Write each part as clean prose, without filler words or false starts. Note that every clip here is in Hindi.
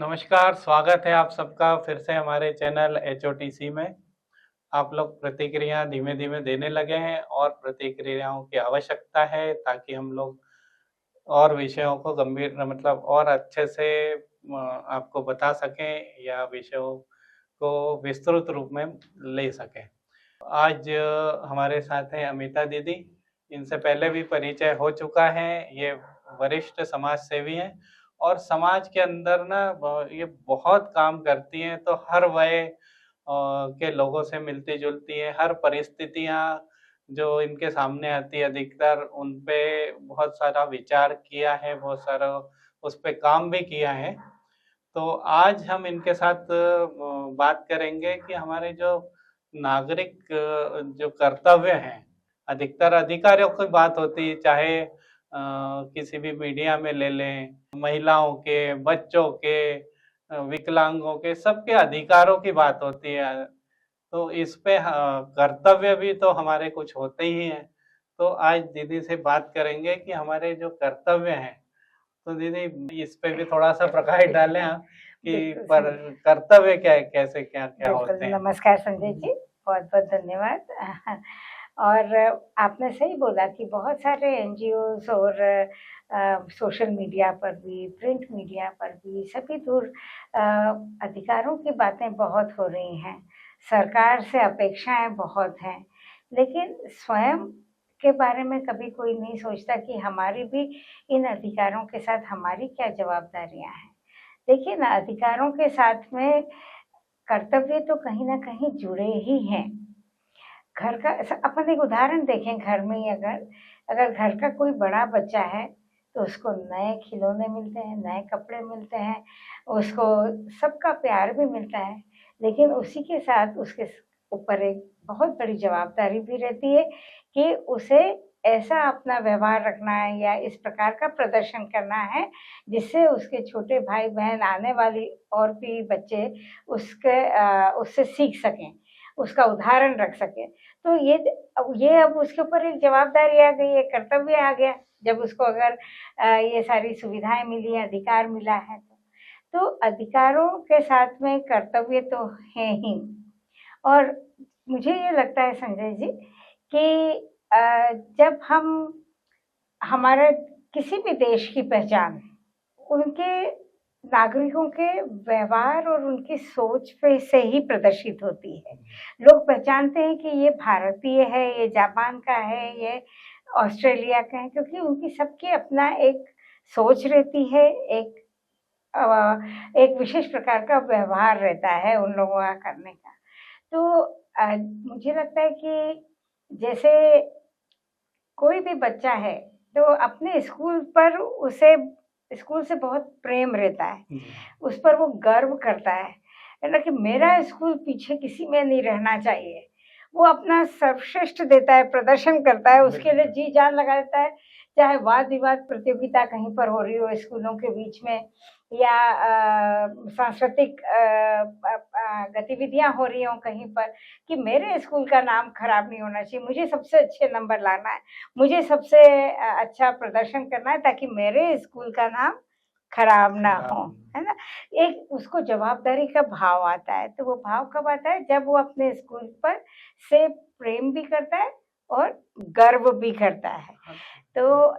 नमस्कार, स्वागत है आप सबका फिर से हमारे चैनल HOTC में। आप लोग प्रतिक्रिया धीमे-धीमे देने लगे हैं और प्रतिक्रियाओं की आवश्यकता है ताकि हम लोग और विषयों को गंभीर मतलब और अच्छे से आपको बता सकें या विषयों को विस्तृत रूप में ले सकें। आज हमारे साथ हैं अमिता दीदी, इनसे पहले भी परिचय हो चुका है। ये वरिष्ठ समाज सेवी हैं और समाज के अंदर ना ये बहुत काम करती हैं, तो हर वय के लोगों से मिलती-जुलती हैं। हर परिस्थितियाँ जो इनके सामने आती है अधिकतर उन पे बहुत सारा विचार किया है, बहुत सारा उस पे काम भी किया है। तो आज हम इनके साथ बात करेंगे कि हमारे जो नागरिक जो कर्तव्य हैं, अधिकतर अधिकारियों की बात होती है, चाहे किसी भी मीडिया में ले लें, महिलाओं के, बच्चों के, विकलांगों के, सबके अधिकारों की बात होती है। तो इस पे कर्तव्य भी तो हमारे कुछ होते ही हैं। तो आज दीदी से बात करेंगे कि हमारे जो कर्तव्य हैं, तो दीदी इस पे भी थोड़ा-सा प्रकाश डालें आप कि बिल्कुल पर संजय। कर्तव्य क्या है, कैसे क्या-क्या बिल्कुल, होते हैं? नमस्कार संजय जी, बहुत-बहुत धन्यवाद। और आपने सही बोला कि बहुत सारे एनजीओज़ और सोशल मीडिया पर भी, प्रिंट मीडिया पर भी सभी दूर अधिकारों की बातें बहुत हो रही हैं। सरकार से अपेक्षाएँ बहुत हैं, लेकिन स्वयं के बारे में कभी कोई नहीं सोचता कि हमारी भी इन अधिकारों के साथ हमारी क्या जवाबदारियाँ हैं। देखिए ना, अधिकारों के साथ में कर्तव्य तो कहीं न कहीं जुड़े ही हैं। घर का अपन एक उदाहरण देखें, घर में ही अगर अगर घर का कोई बड़ा बच्चा है, तो उसको नए खिलौने मिलते हैं, नए कपड़े मिलते हैं, उसको सबका प्यार भी मिलता है। लेकिन उसी के साथ उसके ऊपर एक बहुत बड़ी जवाबदारी भी रहती है कि उसे ऐसा अपना व्यवहार रखना है या इस प्रकार का प्रदर्शन करना है, जिससे उसके छोटे भाई-बहन, आने वाली और भी बच्चे उससे सीख सकें, उसका उदाहरण रख सकें। तो ये अब उसके ऊपर एक ज़वाबदारी आ गई है, कर्तव्य आ गया, जब उसको अगर ये सारी सुविधाएँ मिली हैं, अधिकार मिला है तो। तो अधिकारों के साथ में कर्तव्य तो है ही। और मुझे ये लगता है संजय जी कि जब हम हमारे किसी भी देश की पहचान उनके नागरिकों के व्यवहार और उनकी सोच पे से ही प्रदर्शित होती है। लोग पहचानते हैं कि ये भारतीय है, ये जापान का है, ये ऑस्ट्रेलिया का है, क्योंकि उनकी सबकी अपना एक सोच रहती है, एक विशेष प्रकार का व्यवहार रहता है उन लोगों का करने का। तो मुझे लगता है कि जैसे कोई भी बच्चा है, तो अपने स्कूल पर उसे स्कूल से बहुत प्रेम रहता है, उस पर वो गर्व करता है ना कि मेरा स्कूल पीछे किसी में नहीं रहना चाहिए। वो अपना सर्वश्रेष्ठ देता है, प्रदर्शन करता है, उसके लिए जी जान लगा देता है, चाहे वाद-विवाद प्रतियोगिता कहीं पर हो रही हो स्कूलों के बीच में या सांस्कृतिक गतिविधियाँ हो रही हों कहीं पर, कि मेरे स्कूल का नाम खराब नहीं होना चाहिए, मुझे सबसे अच्छे नंबर लाना है, मुझे सबसे अच्छा प्रदर्शन करना है ताकि मेरे स्कूल का नाम खराब ना हो, है ना? एक उसको जवाबदारी का भाव आता है, तो वो भाव कब आता है? जब वो अपने स्कूल पर से प्रेम भी करता है और गर्व भी करता है। तो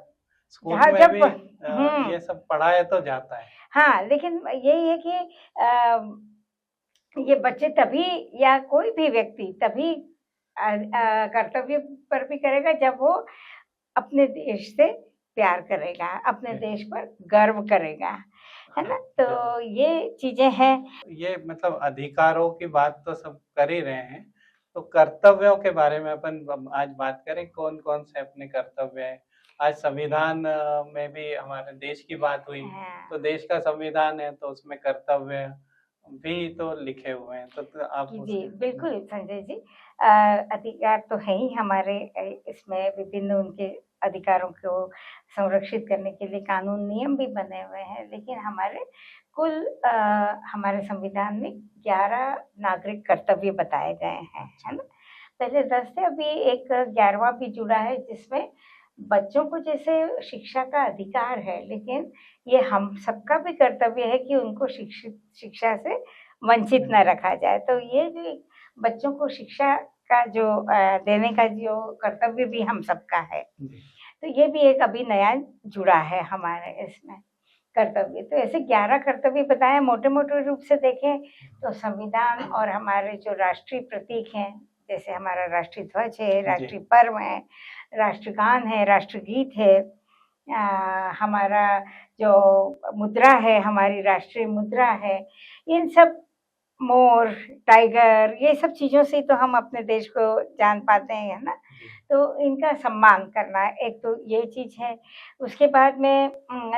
स्कूल जहाँ में जब भी ये सब पढ़ाया तो जाता है। हाँ, लेकिन यही है कि ये बच्चे तभी या कोई भी व्यक्ति तभी कर्तव्य पर भी करेगा जब वो अपने देश से प्यार करेगा, अपने देश पर गर्व करेगा, है ना? तो ये चीज़ें हैं। ये मतलब अधिकारों की बात तो सब कर ही रहे हैं, तो कर्तव्यों के बारे में अपन आज बात करें, कौन-कौन से अपने कर्तव्य हैं? आज संविधान में भी हमारे देश की बात हुई, तो हाँ। देश का संविधान है तो उसमें कर्तव्य भी तो लिखे हुए हैं, तो आप जी, उसके बिल्कुल संजय जी। अधिकार तो है ही हमारे, इसमें विभिन्न उनके अधिकारों को संरक्षित करने के लिए कानून नियम भी बने हुए हैं, लेकिन हमारे संविधान में 11 नागरिक कर्तव्य बताए गए हैं, है ना? पहले 10 थे, अभी एक 11वां भी जुड़ा है जिसमें बच्चों को जैसे शिक्षा का अधिकार है, लेकिन ये हम सबका भी कर्तव्य है कि उनको शिक्षा से वंचित न रखा जाए। तो ये जो बच्चों को शिक्षा का जो देने का जो कर्तव्य भी हम सबका है, तो ये भी एक अभी नया जुड़ा है हमारे इसमें कर्तव्य। तो ऐसे 11 कर्तव्य बताए, मोटे-मोटे रूप से देखें तो संविधान और हमारे जो राष्ट्रीय प्रतीक हैं, जैसे हमारा राष्ट्रीय ध्वज है, राष्ट्रीय पर्व है, राष्ट्रगान है, राष्ट्रगीत है, हमारा जो मुद्रा है, हमारी राष्ट्रीय मुद्रा है, इन सब मोर, टाइगर, ये सब चीज़ों से तो हम अपने देश को जान पाते हैं, है ना? तो इनका सम्मान करना एक तो ये चीज़ है। उसके बाद में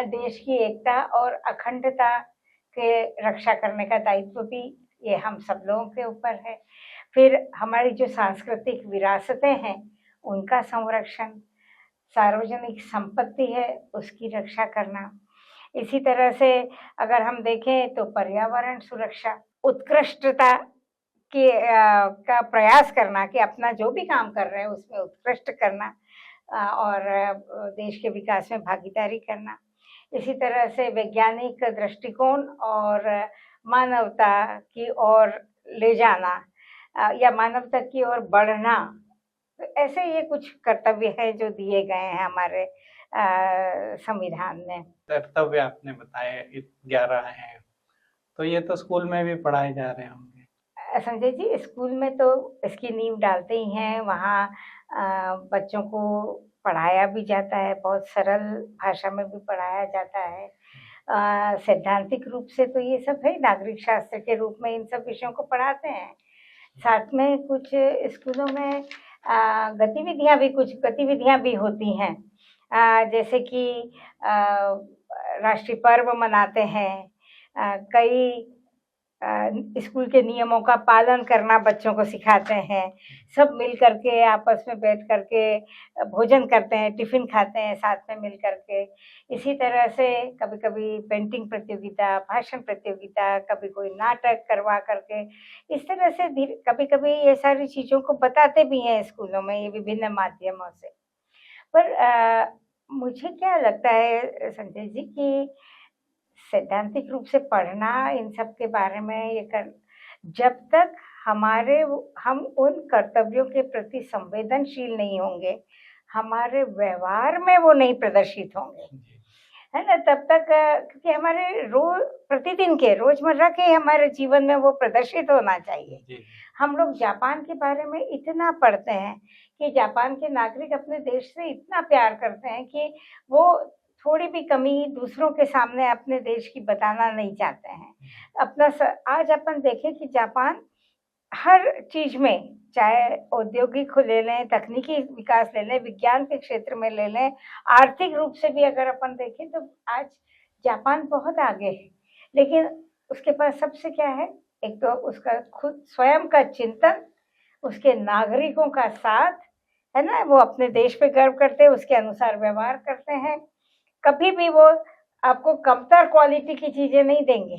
देश की एकता और अखंडता के रक्षा करने का दायित्व भी ये हम सब लोगों के ऊपर है। फिर हमारी जो सांस्कृतिक विरासतें हैं, उनका संरक्षण, सार्वजनिक संपत्ति है, उसकी रक्षा करना। इसी तरह से अगर हम देखें तो पर्यावरण सुरक्षा, उत्कृष्टता का प्रयास करना कि अपना जो भी काम कर रहे हैं उसमें उत्कृष्ट करना, और देश के विकास में भागीदारी करना। इसी तरह से वैज्ञानिक दृष्टिकोण और मानवता की ओर ले जाना, या मानवता की ओर बढ़ना। तो ऐसे ये कुछ कर्तव्य है जो दिए गए हैं हमारे संविधान में। कर्तव्य आपने बताए 11 हैं, तो ये तो स्कूल में भी पढ़ाए जा रहे होंगे। संजय जी, स्कूल में तो इसकी नींव डालते ही हैं, वहाँ बच्चों को पढ़ाया भी जाता है, बहुत सरल भाषा में भी पढ़ाया जाता है। सैद्धांतिक रूप से तो ये सब है, नागरिक शास्त्र के रूप में इन सब विषयों को पढ़ाते हैं। साथ में कुछ स्कूलों में कुछ गतिविधियाँ भी होती हैं, जैसे कि राष्ट्रीय पर्व मनाते हैं, कई स्कूल के नियमों का पालन करना बच्चों को सिखाते हैं, सब मिल करके आपस में बैठ करके भोजन करते हैं, टिफ़िन खाते हैं साथ में मिल करके। इसी तरह से कभी-कभी पेंटिंग प्रतियोगिता, भाषण प्रतियोगिता, कभी कोई नाटक करवा करके, इस तरह से कभी-कभी ये सारी चीज़ों को बताते भी हैं स्कूलों में, ये विभिन्न माध्यमों से। पर मुझे क्या लगता है संजय जी कि सैद्धांतिक रूप से पढ़ना इन सब के बारे में ये कर, जब तक हम उन कर्तव्यों के प्रति संवेदनशील नहीं होंगे, हमारे व्यवहार में वो नहीं प्रदर्शित होंगे, है ना? तब तक क्योंकि हमारे प्रतिदिन के रोजमर्रा के हमारे जीवन में वो प्रदर्शित होना चाहिए। हम लोग जापान के बारे में इतना पढ़ते हैं कि जापान के नागरिक अपने देश से इतना प्यार करते हैं कि वो थोड़ी भी कमी दूसरों के सामने अपने देश की बताना नहीं चाहते हैं। आज अपन देखें कि जापान हर चीज में, चाहे औद्योगिक को ले लें, तकनीकी विकास ले लें, विज्ञान के क्षेत्र में ले लें, आर्थिक रूप से भी अगर अपन देखें तो आज जापान बहुत आगे है। लेकिन उसके पास सबसे क्या है, एक तो उसका खुद स्वयं का चिंतन, उसके नागरिकों का साथ, है ना? वो अपने देश पे गर्व करते हैं, उसके अनुसार व्यवहार करते हैं। कभी भी वो आपको कमतर क्वालिटी की चीजें नहीं देंगे,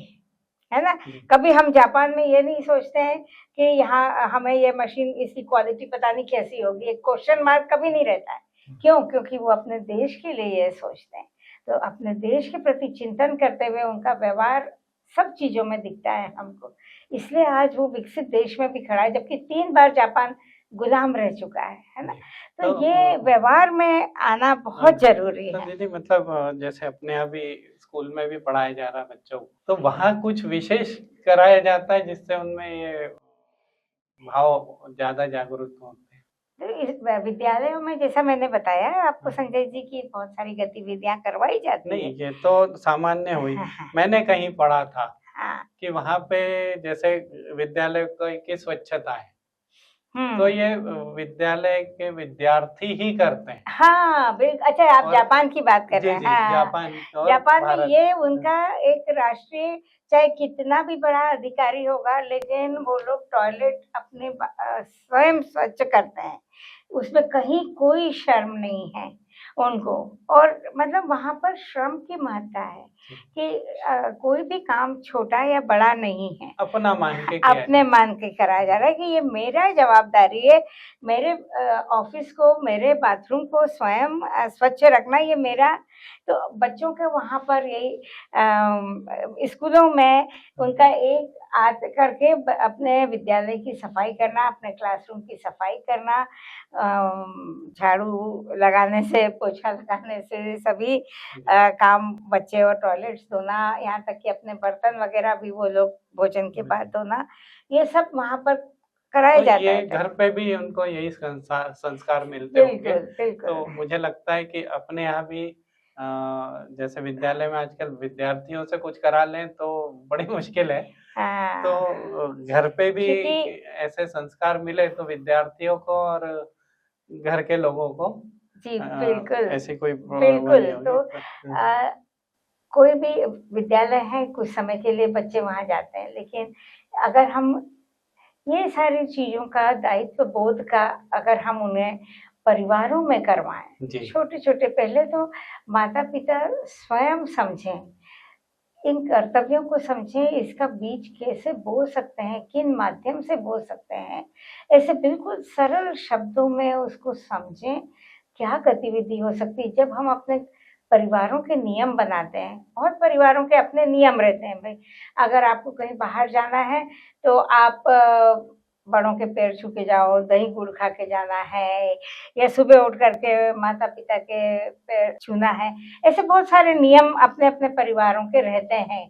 है ना? कभी हम जापान में ये नहीं सोचते हैं कि यहाँ हमें ये मशीन इसकी क्वालिटी पता नहीं कैसी होगी, एक क्वेश्चन मार्क कभी नहीं रहता है। क्यों? क्योंकि वो अपने देश के लिए ये सोचते हैं। तो अपने देश के प्रति चिंतन करते हुए उनका व्यवहार सब चीजों में दिखता है हमको, इसलिए आज वो विकसित देश में भी खड़ा है, जबकि 3 बार जापान गुलाम रह चुका है ना? तो ये व्यवहार में आना बहुत जरूरी तो है। दीदी मतलब जैसे अपने अभी स्कूल में भी पढ़ाया जा रहा है बच्चों को, तो वहाँ कुछ विशेष कराया जाता है जिससे उनमें ये भाव ज्यादा जागरूक होते हैं? तो इस विद्यालयों में जैसा मैंने बताया आपको संजय जी की बहुत सारी गतिविधियां करवाई जाती नहीं, है। ये तो सामान्य हुई। मैंने कहीं पढ़ा था हाँ। कि वहाँ पे जैसे विद्यालय की स्वच्छता है, तो ये विद्यालय के विद्यार्थी ही करते हैं। हाँ, अच्छा आप जापान की बात कर रहे हैं। हाँ, जापान में ये उनका एक राष्ट्रीय, चाहे कितना भी बड़ा अधिकारी होगा, लेकिन वो लोग टॉयलेट अपने स्वयं स्वच्छ करते हैं, उसमें कहीं कोई शर्म नहीं है उनको। और मतलब वहाँ पर श्रम की महत्ता है, जी, कि कोई भी काम छोटा या बड़ा नहीं है, अपना मान के किया अपने जाए। मान के कराया जा रहा है कि ये मेरा जवाबदारी है, मेरे ऑफिस को, मेरे बाथरूम को स्वयं स्वच्छ रखना ये मेरा। तो बच्चों के वहाँ पर यही स्कूलों में उनका एक आद करके अपने विद्यालय की सफाई करना, अपने क्लासरूम की सफाई करना, झाड़ू लगाने से, पोछा लगाने से सभी काम, बच्चे और टॉयलेट्स धोना, यहाँ तक कि अपने बर्तन वगैरह भी वो लोग भोजन के बाद धोना, ये सब वहाँ पर कराया तो जाता ये है। घर पे भी उनको यही संस्कार मिलते होंगे। बिल्कुल, बिल्कुल। तो मुझे लगता है कि अपने यहाँ भी जैसे विद्यालय में आजकल विद्यार्थियों से कुछ करा लें तो बड़ी मुश्किल है। तो हाँ, घर पे भी क्योंकि ऐसे संस्कार मिले तो विद्यार्थियों को और घर के लोगों को जी, बिल्कुल, ऐसी कोई वो बिल्कुल। नहीं तो होगी। कोई भी विद्यालय है, कुछ समय के लिए बच्चे वहाँ जाते हैं, लेकिन अगर हम ये सारी चीज़ों का दायित्व बोध का अगर हम उन्हें परिवारों में करवाएँ, जी, छोटे-छोटे, पहले तो माता-पिता स्वयं समझें, इन कर्तव्यों को समझें, इसका बीज कैसे बो सकते हैं, किन माध्यम से बो सकते हैं, ऐसे बिल्कुल सरल शब्दों में उसको समझें, क्या गतिविधि हो सकती है। जब हम अपने परिवारों के नियम बनाते हैं, बहुत परिवारों के अपने नियम रहते हैं भई, अगर आपको कहीं बाहर जाना है, तो आप बड़ों के पैर छू के जाओ, दही गुड़ खा के जाना है, या सुबह उठ कर के माता-पिता के पैर छूना है। ऐसे बहुत सारे नियम अपने-अपने परिवारों के रहते हैं,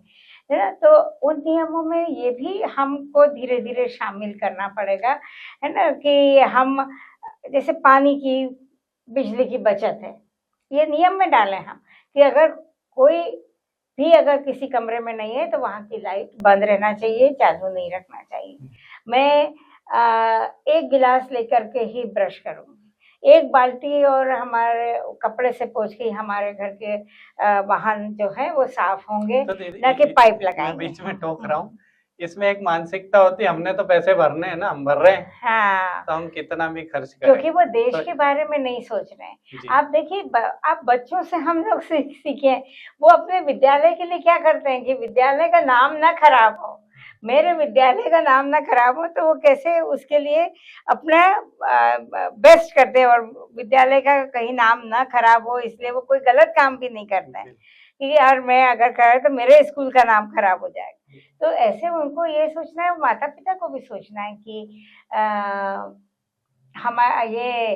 है ना? तो उन नियमों में ये भी हमको धीरे-धीरे शामिल करना पड़ेगा, है ना? कि हम जैसे पानी की, बिजली की बचत है, ये नियम में डालें हम कि अगर कोई भी अगर किसी कमरे में नहीं है तो वहाँ की लाइट बंद रहना चाहिए, चालू नहीं रखना चाहिए। मैं 1 गिलास लेकर के ही ब्रश करूँगी। 1 बाल्टी और हमारे कपड़े से पोंछ के हमारे घर के वाहन जो हैं वो साफ होंगे, तो दीदी ना कि पाइप मैं लगाएँगे। बीच में टोक रहा हूँ। इसमें एक मानसिकता होती है हमने तो पैसे भरने हैं ना, हम भर रहे हैं, हाँ। तो हम कितना भी खर्च करें। क्योंकि वो देश तो के बारे में नहीं सोच रहे हैं। जी, आप देखिए आप बच्चों से हम लोग सीखें, वो अपने विद्यालय के लिए क्या करते हैं कि विद्यालय का नाम ना खराब हो। मेरे विद्यालय का नाम ना खराब हो, तो वो कैसे उसके लिए अपना बेस्ट करते हैं, और विद्यालय का कहीं नाम ना खराब हो इसलिए वो कोई गलत काम भी नहीं करते हैं। बिल कि यार मैं अगर करे तो मेरे स्कूल का नाम खराब हो जाएगा। तो ऐसे उनको ये सोचना है, माता-पिता को भी सोचना है कि अ ये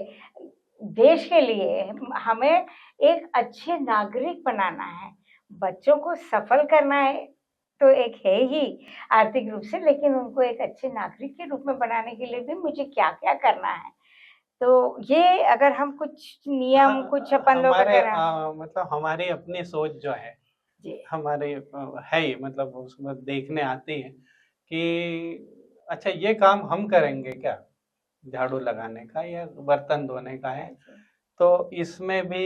देश के लिए हमें एक अच्छे नागरिक बनाना है, बच्चों को सफल करना है, तो एक है ही आर्थिक रूप से, लेकिन उनको एक अच्छे नागरिक के रूप में बनाने के लिए भी मुझे क्या-क्या करना है। तो ये अगर हम कुछ नियम, कुछ अपन लोग हमारे अगर मतलब हमारी अपनी सोच जो है, जी, हमारे है ही मतलब उसमें देखने आती है कि अच्छा ये काम हम करेंगे क्या? झाड़ू लगाने का या बर्तन धोने का है। तो इसमें भी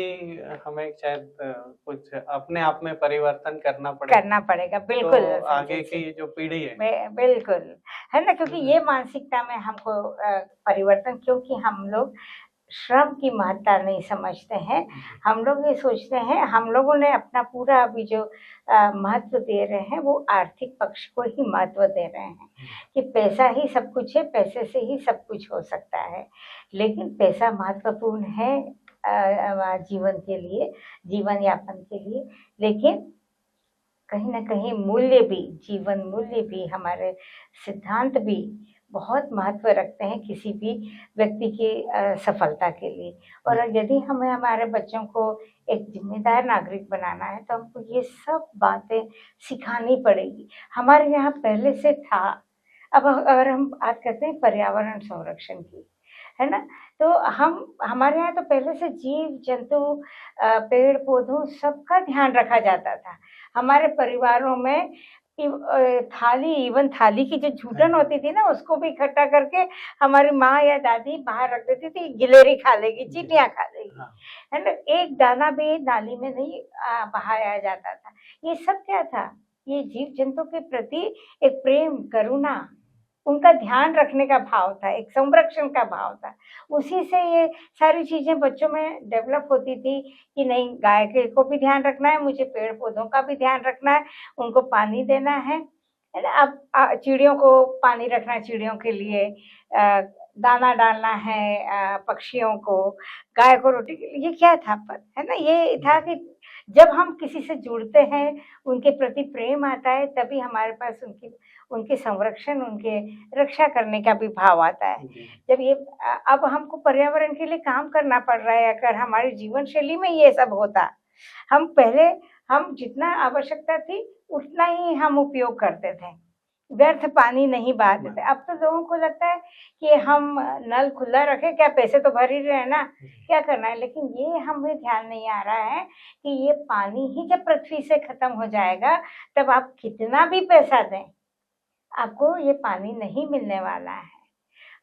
हमें शायद कुछ अपने आप में परिवर्तन करना पड़ेगा, तो बिल्कुल आगे संजय जी। की जो पीढ़ी है बिल्कुल, है ना? क्योंकि ये मानसिकता में हमको परिवर्तन, क्योंकि हम लोग श्रम की महत्ता नहीं समझते हैं। हम लोग ये सोचते हैं, हम लोगों ने अपना पूरा अभी जो महत्व दे रहे हैं, वो आर्थिक पक्ष को ही महत्व दे रहे हैं, कि पैसा ही सब कुछ है, पैसे से ही सब कुछ हो सकता है। लेकिन पैसा महत्वपूर्ण है जीवन के लिए, जीवन यापन के लिए, लेकिन कहीं न कहीं मूल्य भी, जीवन मूल्य भी, हमारे सिद्धांत भी बहुत महत्व रखते हैं किसी भी व्यक्ति की सफलता के लिए। और यदि हमें हमारे बच्चों को एक ज़िम्मेदार नागरिक बनाना है, तो हमको ये सब बातें सिखानी पड़ेगी। हमारे यहाँ पहले से था, अब अगर हम बात करते हैं पर्यावरण संरक्षण की, है ना? तो हमारे यहाँ तो पहले से जीव-जंतु, पेड़-पौधों सबका ध्यान रखा जाता था। हमारे परिवारों में इवन थाली की जो जूठन होती थी ना, उसको भी इकट्ठा करके हमारी माँ या दादी बाहर रख देती थी, गिलहरी खा लेगी, चींटियाँ खा लेगी, हाँ, है ना? एक दाना भी नाली में नहीं बहाया जाता था। ये सब क्या था? ये जीव-जंतु के प्रति एक प्रेम, करुणा, उनका ध्यान रखने का भाव था, एक संरक्षण का भाव था। उसी से ये सारी चीज़ें बच्चों में डेवलप होती थी कि नहीं, गाय के को भी ध्यान रखना है, मुझे पेड़-पौधों का भी ध्यान रखना है, उनको पानी देना है ना? अब चिड़ियों को पानी रखना है, चिड़ियों के लिए दाना डालना है, पक्षियों को, गाय को रोटी के लिए, ये क्या था है ना? ये था कि जब हम किसी से जुड़ते हैं, उनके प्रति प्रेम आता है, तभी हमारे पास उनके संरक्षण, उनके रक्षा करने का भी भाव आता है। जब ये अब हमको पर्यावरण के लिए काम करना पड़ रहा है, अगर हमारी जीवन शैली में ये सब होता, हम जितना आवश्यकता थी उतना ही हम उपयोग करते थे, व्यर्थ पानी नहीं बहाते थे। अब तो लोगों को लगता है कि हम नल खुला रखें, क्या पैसे तो भर ही रहे हैं ना, क्या करना है। लेकिन ये हमें ध्यान नहीं आ रहा है कि ये पानी ही जब पृथ्वी से खत्म हो जाएगा, तब आप कितना भी पैसा दें, आपको ये पानी नहीं मिलने वाला है।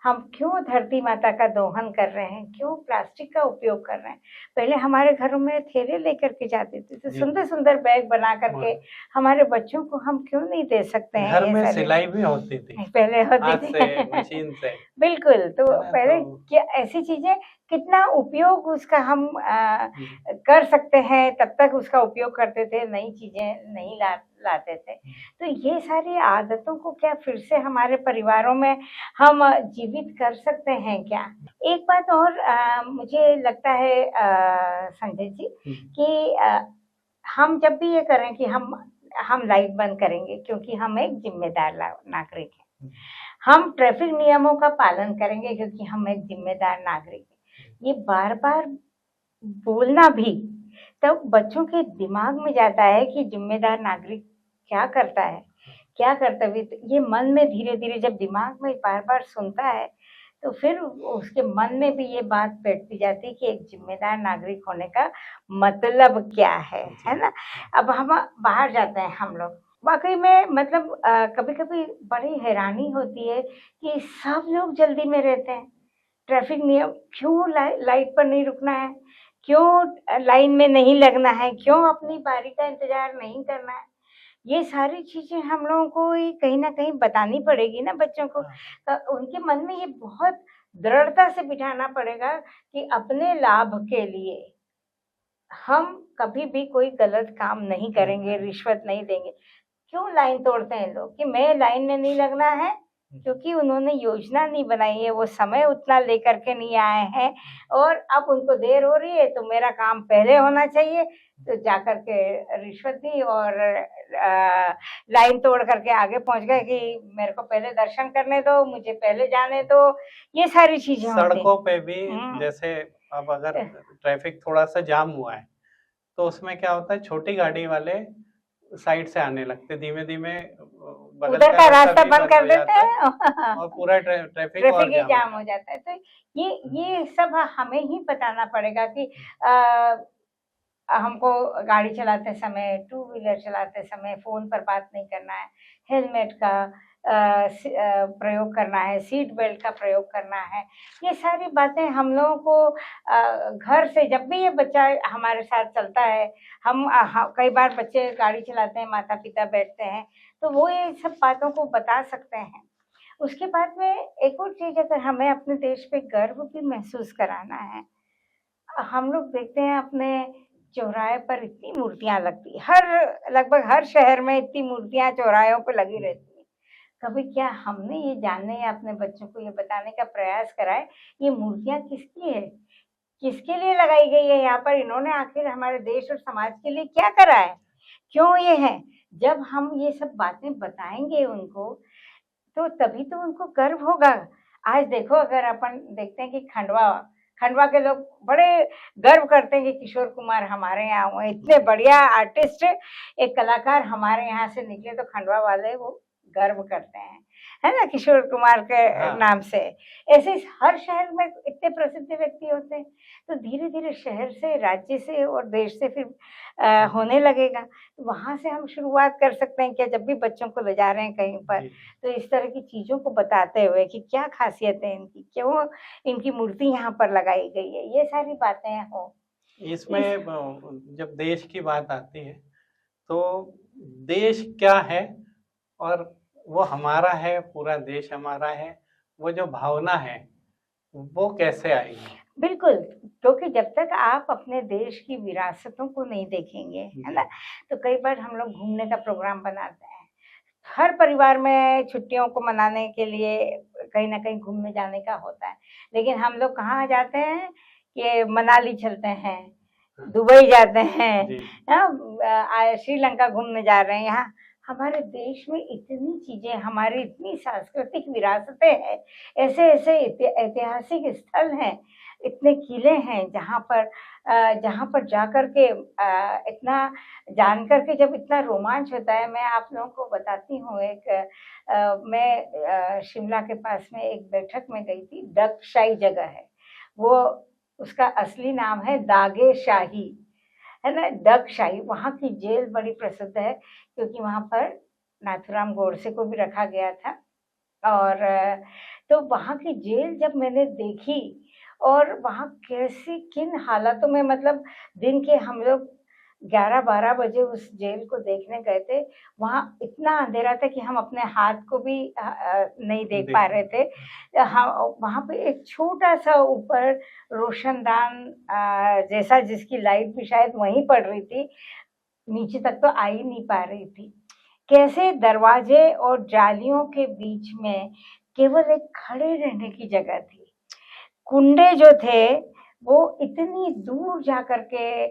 हम क्यों धरती माता का दोहन कर रहे हैं, क्यों प्लास्टिक का उपयोग कर रहे हैं? पहले हमारे घरों में थैले लेकर के जाते थे, तो सुंदर सुंदर बैग बना करके हमारे बच्चों को हम क्यों नहीं दे सकते हैं? घर में सिलाई भी होती थी पहले, होती थी मशीन से। बिल्कुल। तो पहले क्या ऐसी चीजें, कितना उपयोग उसका हम कर सकते हैं, तब तक उसका उपयोग करते थे, नई चीजें नहीं लाते थे। तो ये सारी आदतों को क्या फिर से हमारे परिवारों में हम जीवित कर सकते हैं क्या? एक बात और मुझे लगता है संजय जी, कि हम जब भी ये करें कि हम लाइट बंद करेंगे, क्योंकि हम एक जिम्मेदार नागरिक हैं। हम ट्रैफिक नियमों का पालन करेंगे, क्योंकि हम एक जिम्मेदार नागरिक हैं। ये बार-बार बोलना भी तब बच्चों के दिमाग में जाता है कि जिम्मेदार नागरिक क्या करता है, क्या कर्तव्य। ये मन में धीरे-धीरे जब दिमाग में बार-बार सुनता है, तो फिर उसके मन में भी ये बात बैठती जाती है कि एक जिम्मेदार नागरिक होने का मतलब क्या है ना? अब हम बाहर जाते हैं हम लोग, वाक़ई में मतलब कभी-कभी बड़ी हैरानी होती है कि सब लोग जल्दी में रहते हैं। ट्रैफिक नियम, क्यों लाइट पर नहीं रुकना है? क्यों लाइन में नहीं लगना है? क्यों अपनी बारी का इंतज़ार नहीं करना है? ये सारी चीज़ें हम लोगों को ही कहीं न कहीं बतानी पड़ेगी ना बच्चों को। उनके मन में ये बहुत दृढ़ता से बिठाना पड़ेगा कि अपने लाभ के लिए हम कभी भी कोई गलत काम नहीं करेंगे, रिश्वत नहीं देंगे। क्यों लाइन तोड़ते हैं लोग कि मैं लाइन में नहीं लगना है, क्योंकि उन्होंने योजना नहीं बनाई है, वो समय उतना लेकर के नहीं आए हैं, और अब उनको देर हो रही है तो मेरा काम पहले होना चाहिए, तो जाकर के रिश्वत दी और लाइन तोड़ करके आगे पहुंच गए कि मेरे को पहले दर्शन करने दो, मुझे पहले जाने दो। ये सारी चीजें सड़कों पे भी जैसे अब अगर ट्रैफिक थोड़ा सा जाम हुआ है, तो उसमें क्या होता है, छोटी गाड़ी वाले साइड से आने लगते, धीमे धीमे उधर का रास्ता बंद कर देते हैं और पूरा ट्रैफिक ही जाम हो जाता है। तो ये सब हमें ही बताना पड़ेगा कि हमको गाड़ी चलाते समय, टू व्हीलर चलाते समय फ़ोन पर बात नहीं करना है, हेलमेट का प्रयोग करना है, सीट बेल्ट का प्रयोग करना है। ये सारी बातें हम लोगों को घर से, जब भी ये बच्चा हमारे साथ चलता है, हम कई बार बच्चे गाड़ी चलाते हैं, माता-पिता बैठते हैं, तो वो ये सब बातों को बता सकते हैं। उसके बाद में एक और चीज़, अगर हमें अपने देश पे गर्व भी महसूस कराना है, हम लोग देखते हैं अपने चौराहे पर इतनी मूर्तियाँ लगती है, लगभग हर शहर में इतनी मूर्तियाँ चौराहों पे लगी रहती हैं। कभी क्या हमने ये जानने या अपने बच्चों को ये बताने का प्रयास करा है, ये मूर्तियाँ किसकी है? किसके लिए लगाई गई है यहाँ पर? इन्होंने आखिर हमारे देश और समाज के लिए क्या करा है? क्यों ये है? जब हम ये सब बातें बताएँगे उनको, तो तभी तो उनको गर्व होगा। आज देखो, अगर अपन देखते हैं कि खंडवा के लोग बड़े गर्व करते हैं कि किशोर कुमार हमारे यहाँ हुए, इतने बढ़िया आर्टिस्ट, एक कलाकार हमारे यहाँ से निकले, तो खंडवा वाले वो गर्व करते हैं, है ना, किशोर कुमार के नाम से। ऐसे हर शहर में इतने प्रसिद्ध व्यक्ति होते हैं, तो धीरे धीरे शहर से, राज्य से और देश से फिर होने लगेगा। वहाँ से हम शुरुआत कर सकते हैं क्या, जब भी बच्चों को ले जा रहे हैं कहीं पर, तो इस तरह की चीज़ों को बताते हुए कि क्या खासियत है इनकी, क्यों इनकी मूर्ति यहाँ पर लगाई गई है, ये सारी बातें हों। इसमें जब देश की बात आती है, तो देश क्या है और वो हमारा है, पूरा देश हमारा है, वो जो भावना है वो कैसे आएगी? बिल्कुल, क्योंकि जब तक आप अपने देश की विरासतों को नहीं देखेंगे, है ना? तो कई बार हम लोग घूमने का प्रोग्राम बनाते हैं। हर परिवार में छुट्टियों को मनाने के लिए कहीं न कहीं घूमने जाने का होता है। लेकिन हम लोग कहाँ जाते हैं कि मनाली चलते हैं, दुबई जाते हैं, जी। श्रीलंका घूमने जा रहे हैं। यहाँ हमारे देश में इतनी चीज़ें, हमारी इतनी सांस्कृतिक विरासतें हैं, ऐसे-ऐसे ऐतिहासिक स्थल हैं, इतने किले हैं जहाँ पर जाकर के इतना जान कर के जब इतना रोमांच होता है। मैं आप लोगों को बताती हूँ एक मैं शिमला के पास में एक बैठक में गई थी, दक्षशाही जगह है। वो उसका असली नाम है दागे शाही, है ना? दक्षशाही, वहाँ की जेल बड़ी प्रसिद्ध है क्योंकि वहाँ पर नाथूराम गोडसे को भी रखा गया था। और तो वहाँ की जेल जब मैंने देखी और वहाँ कैसी किन हालातों में, मतलब दिन के हम लोग 11-12 बजे उस जेल को देखने गए थे। वहाँ इतना अंधेरा था कि हम अपने हाथ को भी नहीं देख पा रहे थे। हाँ, वहाँ पे एक छोटा-सा ऊपर रोशनदान जैसा, जिसकी लाइट भी शायद वहीं पड़ रही थी, नीचे तक तो आ ही नहीं पा रही थी। कैसे दरवाजे और जालियों के बीच में केवल एक खड़े रहने की जगह थी। कुंडे जो थे वो इतनी दूर जाकर के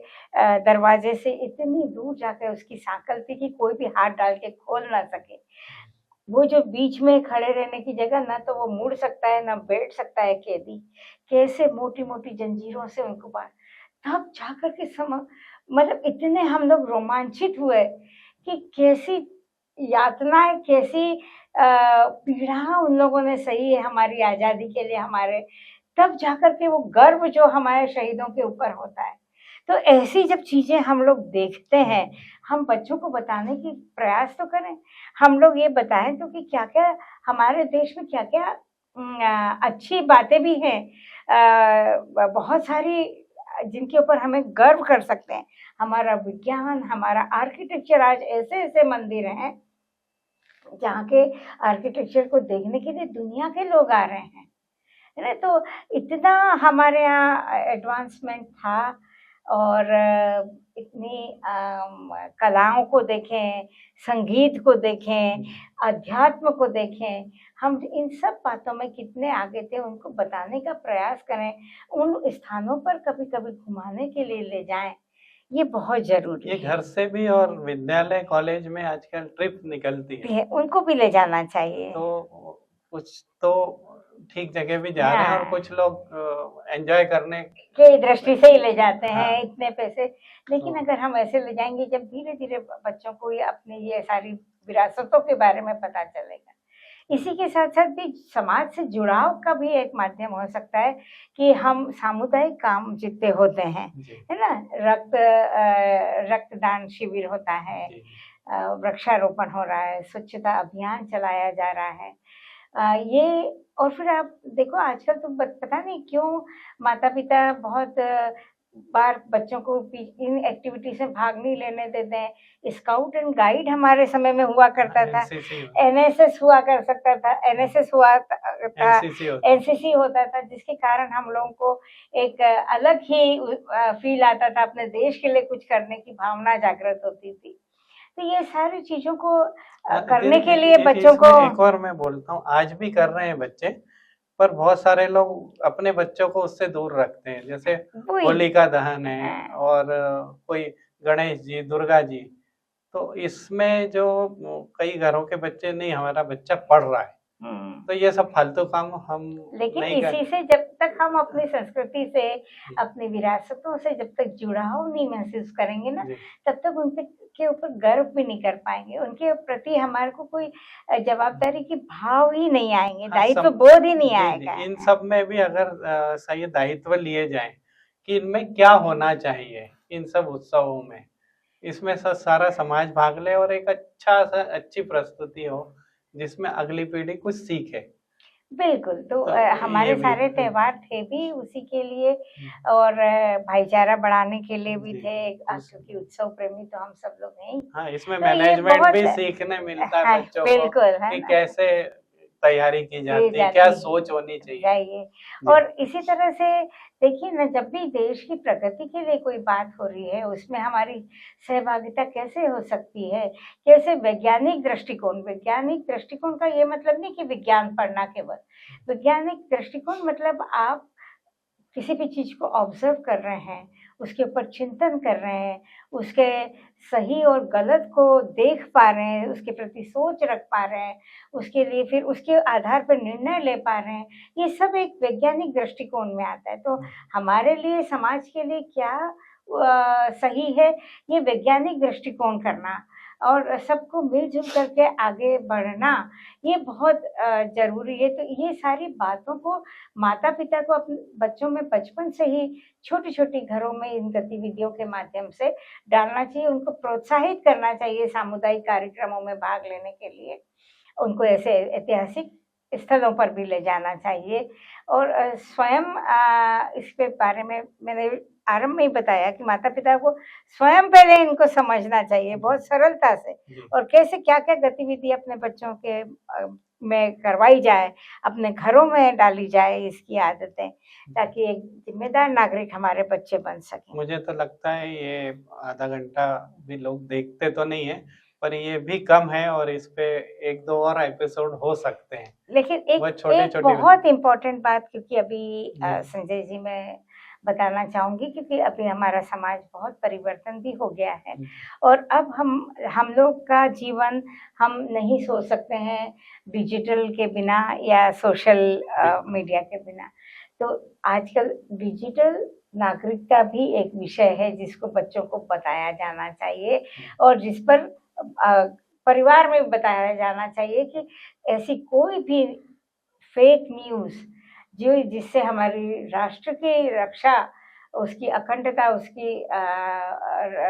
दरवाजे से इतनी दूर जाकर उसकी सांकल थी कि कोई भी हाथ डाल के खोल ना सके। वो जो बीच में खड़े रहने की जगह, ना तो वो मुड़ सकता है ना बैठ सकता है कैदी। कैसे मोटी-मोटी जंजीरों से उनको बाँध, तब जाकर के मतलब इतने हम लोग रोमांचित हुए कि कैसी यातनाएँ, कैसी पीड़ा उन लोगों ने सही है हमारी आज़ादी के लिए, हमारे तब जाकर के वो गर्व जो हमारे शहीदों के ऊपर होता है। तो ऐसी जब चीज़ें हम लोग देखते हैं, हम बच्चों को बताने की प्रयास तो करें। हम लोग ये बताएँ तो कि क्या-क्या हमारे देश में क्या-क्या अच्छी बातें भी हैं। बहुत सारी जिनके ऊपर हमें गर्व कर सकते हैं। हमारा विज्ञान, हमारा आर्किटेक्चर, आज ऐसे-ऐसे मंदिर हैं, जहाँ के आर्किटेक्चर को देखने के लिए दुनिया के लोग आ रहे हैं। है ना? तो इतना हमारे यहाँ एडवांसमेंट था। और इतनी कलाओं को देखें, संगीत को देखें, अध्यात्म को देखें, हम इन सब बातों में कितने आगे थे, उनको बताने का प्रयास करें, उन स्थानों पर कभी-कभी घुमाने के लिए ले जाएँ, ये बहुत ज़रूरी ये है। घर से भी और विद्यालय, कॉलेज में आजकल ट्रिप निकलती है, उनको भी ले जाना चाहिए। तो कुछ तो ठीक जगह भी जा रहे हैं और हाँ। कुछ लोग एंजॉय करने के दृष्टि से ही ले जाते हैं हाँ। इतने पैसे। लेकिन तो अगर हम ऐसे ले जाएँगे, जब धीरे-धीरे बच्चों को ये अपनी ये सारी विरासतों के बारे में पता चलेगा। इसी के साथ-साथ भी समाज से जुड़ाव का भी एक माध्यम हो सकता है कि हम सामुदायिक काम जितने होते हैं, जी, है ना? रक्तदान शिविर होता है, जी, वृक्षारोपण हो रहा है, स्वच्छता अभियान चलाया जा रहा है। ये और फिर आप देखो आजकल तो पता नहीं क्यों माता-पिता बहुत बार बच्चों को इन एक्टिविटीज़ में भाग नहीं लेने देते हैं। स्काउट एंड गाइड हमारे समय में हुआ करता था, एनसीसी एनएसएस हुआ कर सकता था, एनएसएस हुआ था, एनसीसी होता एनसीसी होता था, जिसके कारण हम लोगों को एक अलग ही फ़ील आता था, अपने देश के लिए कुछ करने की भावना जागृत होती थी। तो ये सारी चीज़ों को करने के लिए बच्चों को एक और मैं बोलता हूँ, आज भी कर रहे हैं बच्चे, पर बहुत सारे लोग अपने बच्चों को उससे दूर रखते हैं, जैसे वही होलिका दहन है हाँ। और कोई गणेश जी, दुर्गा जी, तो इसमें जो कई घरों के बच्चे, नहीं हमारा बच्चा पढ़ रहा है, तो ये सब फालतू काम हम लेकिन नहीं इसी से जब तक हम अपनी संस्कृति से, अपनी विरासतों से जब तक जुड़ाव नहीं महसूस करेंगे ना, जी। तब तक उनके के ऊपर गर्व भी नहीं कर पाएँगे। उनके प्रति हमारे को कोई जवाबदारी की भाव ही नहीं आएँगे, हाँ, दायित्व बोध ही नहीं जी, आएगा। इन सब में भी अगर सही दायित्व लिए जाएं कि इनमें क्या होना चाहिए, इन सब उत्सवों में, इसमें सारा समाज भाग ले और एक अच्छी प्रस्तुति हो जिसमें अगली पीढ़ी कुछ सीखे। बिल्कुल, तो तो हमारे ये भी सारे त्योहार थे भी उसी के लिए और भाईचारा बढ़ाने के लिए भी जी, थे उस क्योंकि उत्सव प्रेमी तो हम सब लोग हैं ही। हाँ, इसमें तो ये मैनेजमेंट बहुत भी सीखने मिलता है है बच्चों को बिल्कुल, है कि ना? कैसे तैयारी की की जाती है, क्या जाती सोच होनी चाहिए। जाइए जी, और इसी तरह से देखिए ना जब भी देश की प्रगति के लिए कोई बात हो रही है उसमें हमारी सहभागिता कैसे हो सकती है? कैसे वैज्ञानिक दृष्टिकोण का ये मतलब नहीं कि विज्ञान पढ़ना केवल। वैज्ञानिक दृष्टिकोण मतलब आप किसी भी चीज़ को ऑब्ज़र्व कर रहे हैं, उसके ऊपर चिंतन कर रहे हैं, उसके सही और गलत को देख पा रहे हैं, उसके प्रति सोच रख पा रहे हैं, उसके लिए फिर उसके आधार पर निर्णय ले पा रहे हैं, ये सब एक वैज्ञानिक दृष्टिकोण में आता है। तो हमारे लिए समाज के लिए क्या सही है, ये वैज्ञानिक दृष्टिकोण करना और सबको मिल-जुल करके आगे बढ़ना, ये बहुत ज़रूरी है। तो ये सारी बातों को माता-पिता को अपने बच्चों में बचपन से ही छोटी-छोटी घरों में इन गतिविधियों के माध्यम से डालना चाहिए, उनको प्रोत्साहित करना चाहिए सामुदायिक कार्यक्रमों में भाग लेने के लिए। उनको ऐसे ऐतिहासिक स्थलों पर भी ले जाना चाहिए और स्वयं इसके बारे में मैंने आरंभ में ही बताया कि माता-पिता को स्वयं पहले इनको समझना चाहिए बहुत सरलता से जी, और कैसे क्या-क्या गतिविधि अपने बच्चों के में करवाई जाए, अपने घरों में डाली जाए इसकी आदतें, ताकि एक ज़िम्मेदार नागरिक हमारे बच्चे बन सकें। मुझे तो लगता है ये आधा घंटा भी लोग देखते तो नहीं है, पर ये भी कम है और इस पे 1-2 और एपिसोड हो सकते हैं। लेकिन एक वो एक छोटी-छोटी बहुत इम्पोर्टेंट बात क्योंकि अभी जी, संजय जी मैं बताना चाहूँगी क्योंकि अभी हमारा समाज बहुत परिवर्तन भी हो गया है जी, और अब हम लोग का जीवन हम नहीं सोच सकते हैं डिजिटल के बिना या सोशल बिल्कुल। मीडिया के बिना। तो आजकल डिजिटल नागरिकता भी एक विषय है जिसको बच्चों को बताया जाना चाहिए और जिस पर अ, परिवार में बताया जाना चाहिए कि ऐसी कोई भी फेक न्यूज़ जो जिससे हमारी राष्ट्र की रक्षा, उसकी अखंडता, उसकी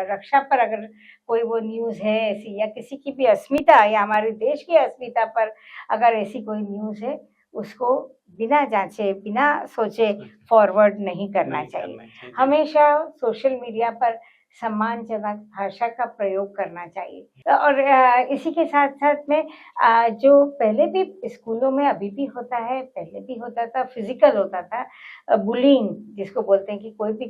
रक्षा पर अगर कोई वो न्यूज़ है ऐसी या किसी की भी अस्मिता या हमारे देश की अस्मिता पर अगर ऐसी कोई न्यूज़ है, उसको बिना जाँचे, बिना सोचे फॉरवर्ड नहीं करना नहीं चाहिए। करना चाहिए। जी, हमेशा सोशल मीडिया पर सम्मानजनक भाषा का प्रयोग करना चाहिए और इसी के साथ-साथ में जो पहले भी स्कूलों में अभी भी होता है, पहले भी होता था, फिज़िकल होता था बुलिंग जिसको बोलते हैं कि कोई भी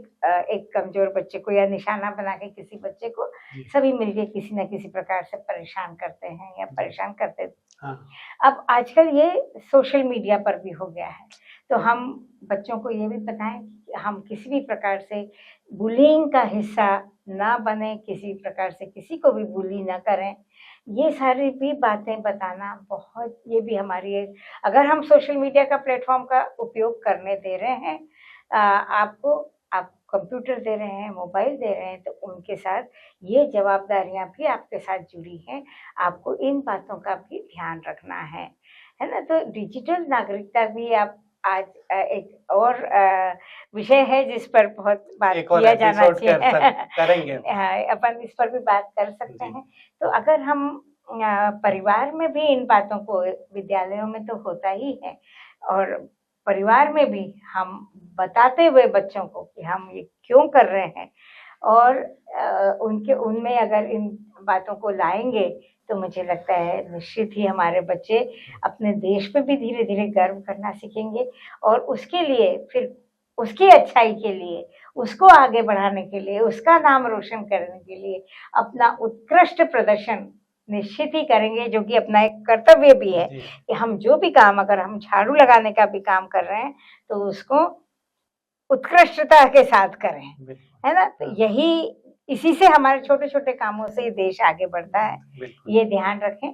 एक कमज़ोर बच्चे को या निशाना बना के किसी बच्चे को जी, सभी मिलके किसी न किसी प्रकार से परेशान करते हैं या जी। परेशान करते थे। हाँ, अब आजकल ये सोशल मीडिया पर भी हो गया है। तो हम बच्चों को ये भी बताएँ कि हम किसी भी प्रकार से बुलिंग का हिस्सा ना बनें, किसी प्रकार से किसी को भी बुली ना करें। ये सारी भी बातें बताना बहुत ये भी हमारी एक अगर हम सोशल मीडिया का प्लेटफ़ॉर्म का उपयोग करने दे रहे हैं आपको आप कंप्यूटर दे रहे हैं, मोबाइल दे रहे हैं, तो उनके साथ ये ज़वाबदारियाँ भी आपके साथ जुड़ी हैं। आपको इन बातों का भी ध्यान रखना है ना? तो डिजिटल नागरिकता भी आप आज एक और विषय है जिस पर बहुत बात एक और किया जाना एपिसोड चाहिए। करेंगे। हाँ, अपन इस पर भी बात कर सकते जी, हैं। तो अगर हम परिवार में भी इन बातों को विद्यालयों में तो होता ही है और परिवार में भी हम बताते हुए बच्चों को कि हम ये क्यों कर रहे हैं और उनके उनमें अगर इन बातों को लाएँगे, तो मुझे लगता है निश्चित ही हमारे बच्चे अपने देश पे भी धीरे-धीरे गर्व करना सीखेंगे और उसके लिए फिर उसकी अच्छाई के लिए, उसको आगे बढ़ाने के लिए, उसका नाम रोशन करने के लिए अपना उत्कृष्ट प्रदर्शन निश्चित ही करेंगे, जो कि अपना एक कर्तव्य भी है जी, कि हम जो भी काम अगर हम झाड़ू लगाने का भी काम कर रहे हैं, तो उसको उत्कृष्टता के साथ करें, बिल्कुल। है ना? तो हाँ, यही इसी से हमारे छोटे-छोटे कामों से ये देश आगे बढ़ता है। बिल्कुल। ये ध्यान रखें,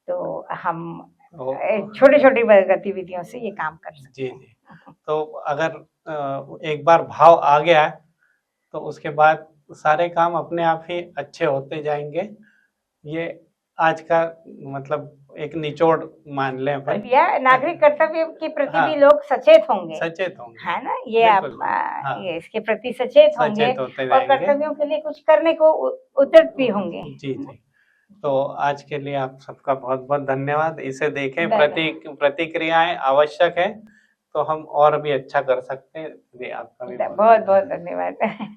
तो हम ओ छोटी-छोटी गतिविधियों से ये काम कर सकते जी, हैं। जी। तो अगर एक बार भाव आ गया है, तो उसके बाद सारे काम अपने आप ही अच्छे होते जाएँगे। ये आज का मतलब एक निचोड़ मान लें अपन। या नागरिक कर्तव्य के प्रति भी हाँ, लोग सचेत होंगे, सचेत होंगे। है ना? ये आप बिल्कुल, हाँ, ये इसके प्रति सचेत होंगे सचेत होते और जाएँगे। कर्तव्यों के लिए कुछ करने को उद्यत भी होंगे। जी, जी। तो आज के लिए आप सबका बहुत-बहुत धन्यवाद। इसे देखें, धन्यवाद। प्रतिक्रियाएँ आवश्यक है, तो हम और भी अच्छा कर सकते हैं। जी, आपका भी बहुत-बहुत बहुत-बहुत धन्यवाद। धन्यवाद।